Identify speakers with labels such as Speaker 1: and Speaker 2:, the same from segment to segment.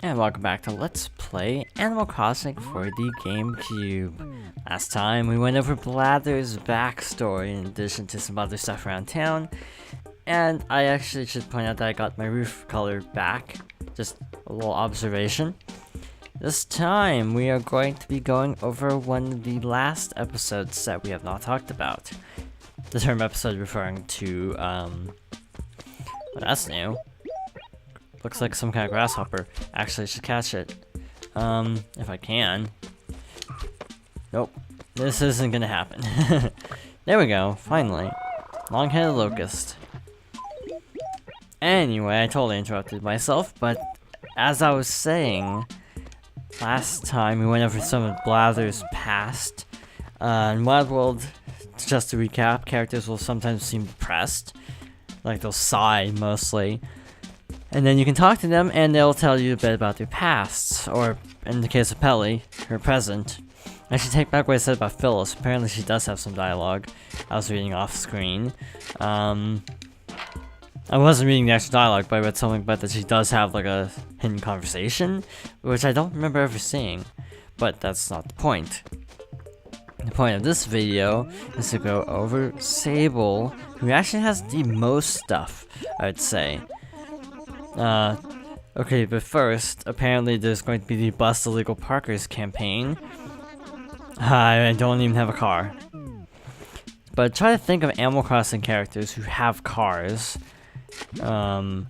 Speaker 1: And welcome back to Let's Play Animal Crossing for the GameCube. Last time we went over Blather's backstory in addition to some other stuff around town. And I actually should point out that I got my roof color back. Just a little observation. This time we are going to be going over one of the last episodes that we have not talked about. The term episode referring to, well, that's new. Looks like some kind of grasshopper. Actually, I should catch it. If I can. Nope. This isn't gonna happen. There we go, finally. Long-headed locust. Anyway, I totally interrupted myself, but as I was saying, last time we went over some of Blather's past. In Wild World, just to recap, characters will sometimes seem depressed. Like they'll sigh, mostly. And then you can talk to them and they'll tell you a bit about their pasts, or in the case of Pelly, her present. I should take back what I said about Phyllis. Apparently she does have some dialogue. I was reading off screen. I wasn't reading the actual dialogue, but I read something about that she does have like a hidden conversation, which I don't remember ever seeing. But that's not the point. The point of this video is to go over Sable, who actually has the most stuff, I would say. Okay, but first, apparently there's going to be the Bust Illegal Parkers campaign. I don't even have a car. But try to think of Animal Crossing characters who have cars. And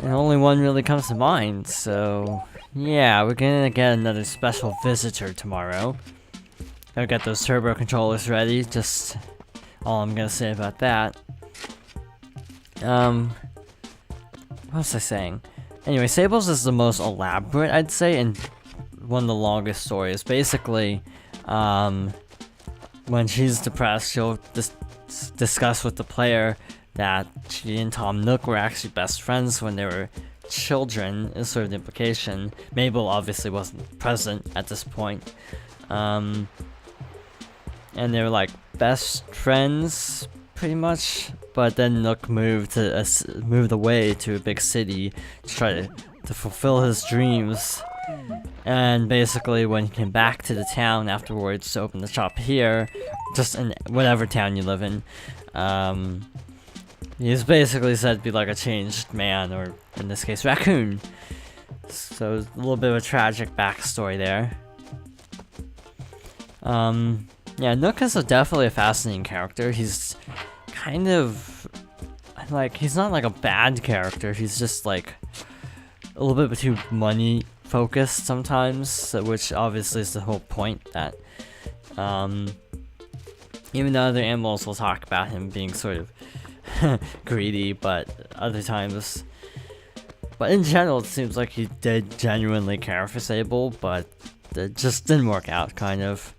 Speaker 1: only one really comes to mind, so yeah, we're gonna get another special visitor tomorrow. Gotta get those turbo controllers ready, just all I'm gonna say about that. What was I saying? Anyway, Sable's is the most elaborate, I'd say, and one of the longest stories. Basically, when she's depressed, she'll discuss with the player that she and Tom Nook were actually best friends when they were children, is sort of the implication. Mabel obviously wasn't present at this point. And they were like best friends, pretty much. But then Nook moved away to a big city to try to fulfill his dreams. And basically, when he came back to the town afterwards to open the shop here, just in whatever town you live in, he's basically said to be like a changed man, or in this case, raccoon. So a little bit of a tragic backstory there. Yeah, Nook is definitely a fascinating character. He's kind of like, he's not like a bad character, he's just like a little bit too money focused sometimes, which obviously is the whole point. That even the other animals will talk about him being sort of greedy, but other times, but in general it seems like he did genuinely care for Sable, but it just didn't work out, kind of.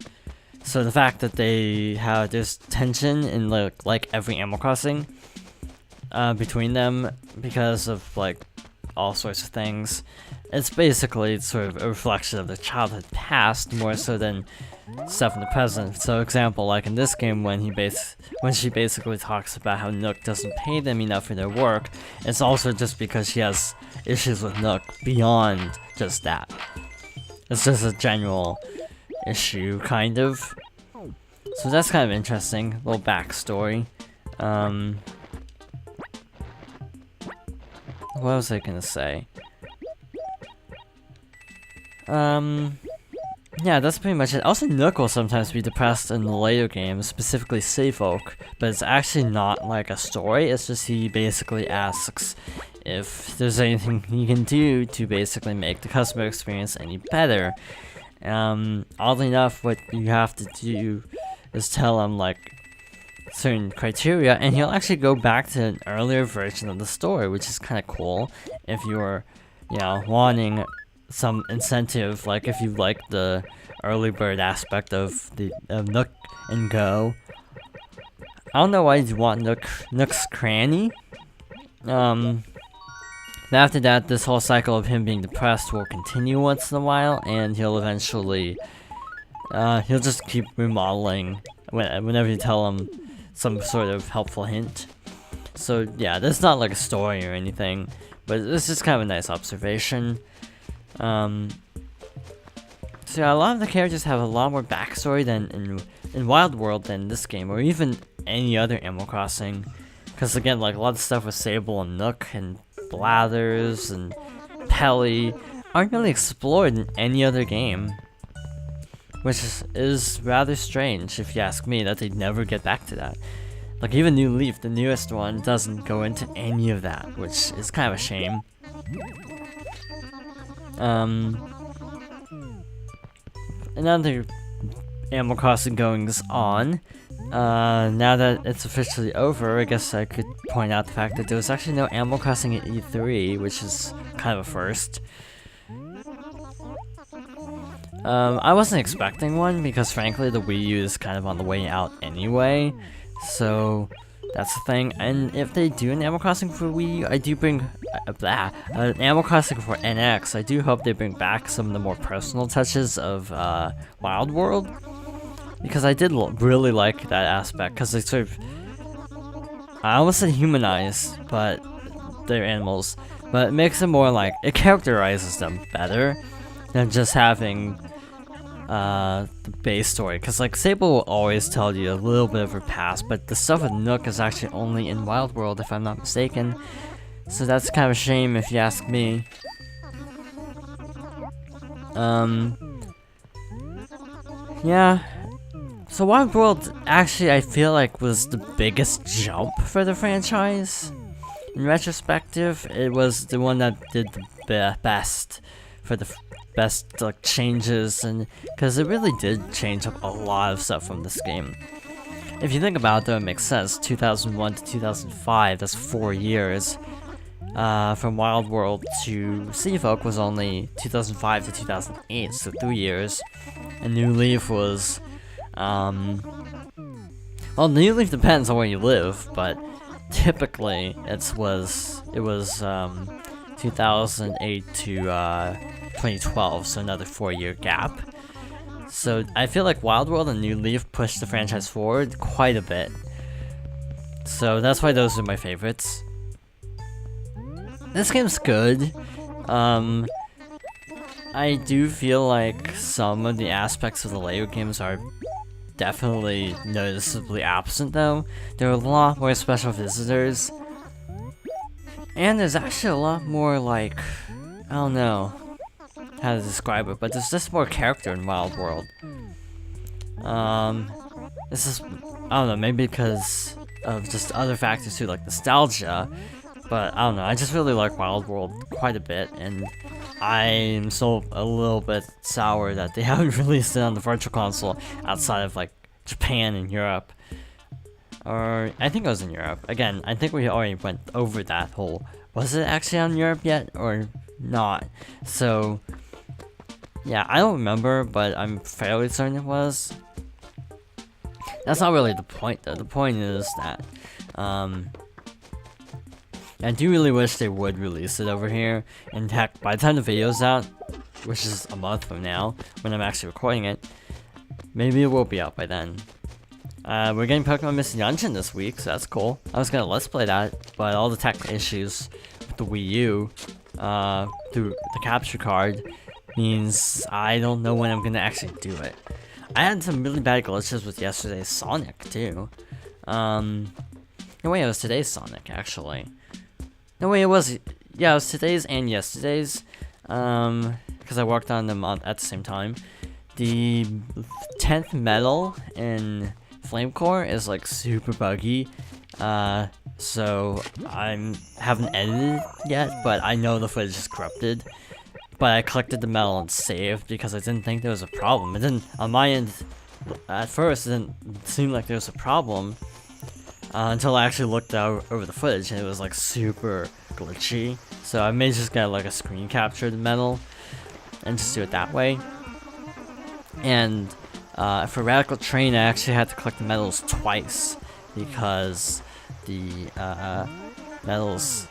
Speaker 1: So the fact that they have this tension in like every Animal Crossing between them because of like all sorts of things, it's basically sort of a reflection of the childhood past more so than stuff in the present. So example, like in this game, when she basically talks about how Nook doesn't pay them enough for their work, it's also just because she has issues with Nook beyond just that. It's just a general issue, kind of. So that's kind of interesting, little backstory. What was I gonna say? Yeah, that's pretty much it. Also, Nook will sometimes be depressed in the later games, specifically Safe Oak, but it's actually not like a story, it's just he basically asks if there's anything he can do to basically make the customer experience any better. Oddly enough, what you have to do is tell him like certain criteria, and he'll actually go back to an earlier version of the story, which is kind of cool if you're, you know, wanting some incentive, like if you like the early bird aspect of Nook and Go. I don't know why you want Nook's Cranny. After that, this whole cycle of him being depressed will continue once in a while, and he'll eventually, he'll just keep remodeling whenever you tell him some sort of helpful hint. So yeah, that's not like a story or anything, but it's just kind of a nice observation. So yeah, a lot of the characters have a lot more backstory than in Wild World than this game, or even any other Animal Crossing. Because again, like a lot of stuff with Sable and Nook and Blathers and Pelly aren't really explored in any other game. Which is rather strange, if you ask me, that they never get back to that. Like even New Leaf, the newest one, doesn't go into any of that, which is kind of a shame. Another Animal Crossing goings on. Now that it's officially over, I guess I could point out the fact that there was actually no Animal Crossing at E3, which is kind of a first. I wasn't expecting one because frankly the Wii U is kind of on the way out anyway, so that's the thing. And if they do an Animal Crossing for Wii U, I do bring an Animal Crossing for NX. I do hope they bring back some of the more personal touches of Wild World, because I did really like that aspect, because they sort of, I almost said humanize, but they're animals, but it makes them more like, it characterizes them better than just having the base story. Because like Sable will always tell you a little bit of her past, but the stuff with Nook is actually only in Wild World, if I'm not mistaken. So that's kind of a shame if you ask me. Yeah. So Wild World actually I feel like was the biggest jump for the franchise. In retrospective, it was the one that did the best for the best like changes, and because it really did change up a lot of stuff from this game. If you think about it, though, it makes sense. 2001 to 2005, that's 4 years. From Wild World to Sea Folk was only 2005 to 2008, so 3 years. And New Leaf was, well, New Leaf depends on where you live, but typically it was 2008 to 2012, so another 4-year gap. So I feel like Wild World and New Leaf pushed the franchise forward quite a bit. So that's why those are my favorites. This game's good. I do feel like some of the aspects of the later games are definitely noticeably absent though. There are a lot more special visitors. And there's actually a lot more like, I don't know how to describe it, but there's just more character in Wild World. This is, I don't know, maybe because of just other factors too, like nostalgia. But I don't know, I just really like Wild World quite a bit, and I'm still a little bit sour that they haven't released it on the Virtual Console outside of like Japan and Europe. Or I think it was in Europe. Again, I think we already went over that whole, was it actually on Europe yet or not? So yeah, I don't remember, but I'm fairly certain it was. That's not really the point though. The point is that I do really wish they would release it over here. And heck, by the time the video's out, which is a month from now, when I'm actually recording it, maybe it will be out by then. We're getting Pokemon Missing Dungeon this week, so that's cool. I was gonna Let's Play that, but all the tech issues with the Wii U, through the capture card, means I don't know when I'm gonna actually do it. I had some really bad glitches with yesterday's Sonic, too. No wait, it was today's Sonic, actually. No way, it was, yeah, it was today's and yesterday's, because I worked on them at the same time. The 10th medal in Flame Core is like super buggy, so I haven't edited yet, but I know the footage is corrupted. But I collected the medal and saved because I didn't think there was a problem. It didn't, on my end, at first, it didn't seem like there was a problem. Until I actually looked out over the footage and it was like super glitchy. So I may just get like a screen capture of the medal and just do it that way. And for Radical Train I actually had to collect the medals twice because the medals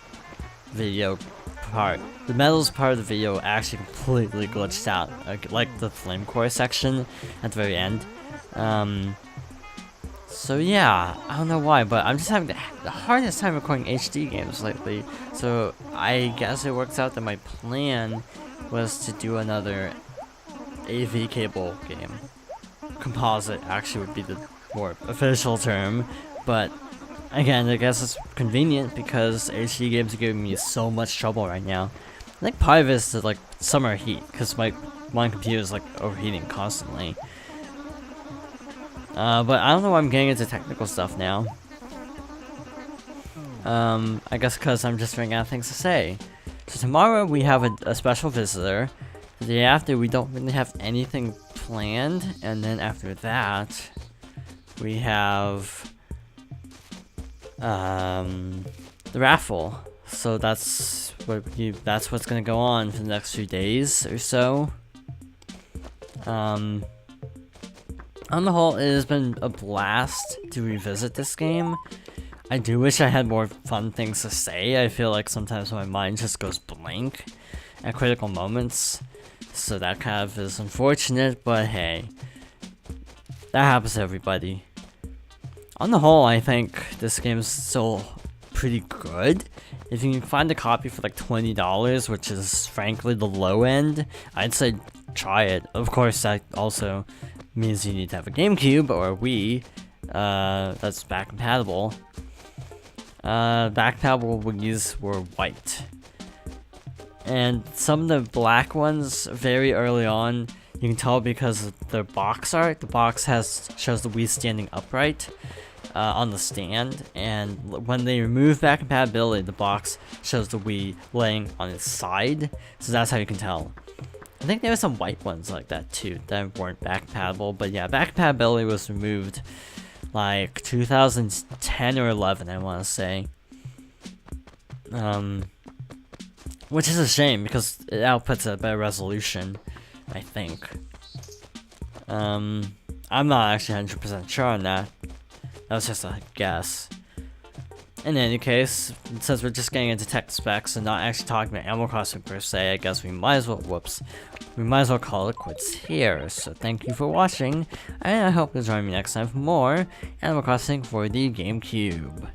Speaker 1: video part, the medals part of the video actually completely glitched out, like the Flame Core section at the very end. So yeah, I don't know why, but I'm just having the hardest time recording HD games lately. So I guess it works out that my plan was to do another AV cable game. Composite actually would be the more official term, but again, I guess it's convenient because HD games are giving me so much trouble right now. I think part of it is the, like, summer heat, because my computer is like overheating constantly. But I don't know why I'm getting into technical stuff now. I guess because I'm just running out of things to say. So tomorrow we have a special visitor. The day after we don't really have anything planned, and then after that we have the raffle. So that's what's gonna go on for the next few days or so. On the whole, it has been a blast to revisit this game. I do wish I had more fun things to say. I feel like sometimes my mind just goes blank at critical moments. So that kind of is unfortunate, but hey, that happens to everybody. On the whole, I think this game is still pretty good. If you can find a copy for like $20, which is frankly the low end, I'd say try it. Of course, that also means you need to have a GameCube or a Wii that's back compatible. Back compatible Wii's were white, and some of the black ones very early on, you can tell because of the box art. The box shows the Wii standing upright on the stand, and when they remove back compatibility, the box shows the Wii laying on its side. So that's how you can tell. I think there were some white ones like that too that weren't back compatible, but yeah, back compatibility was removed like 2010 or 11, I want to say. Which is a shame because it outputs a better resolution, I think. I'm not actually 100% sure on that. That was just a guess. In any case, since we're just getting into tech specs and not actually talking about Animal Crossing per se, I guess we might as well call it quits here. So thank you for watching, and I hope you'll join me next time for more Animal Crossing for the GameCube.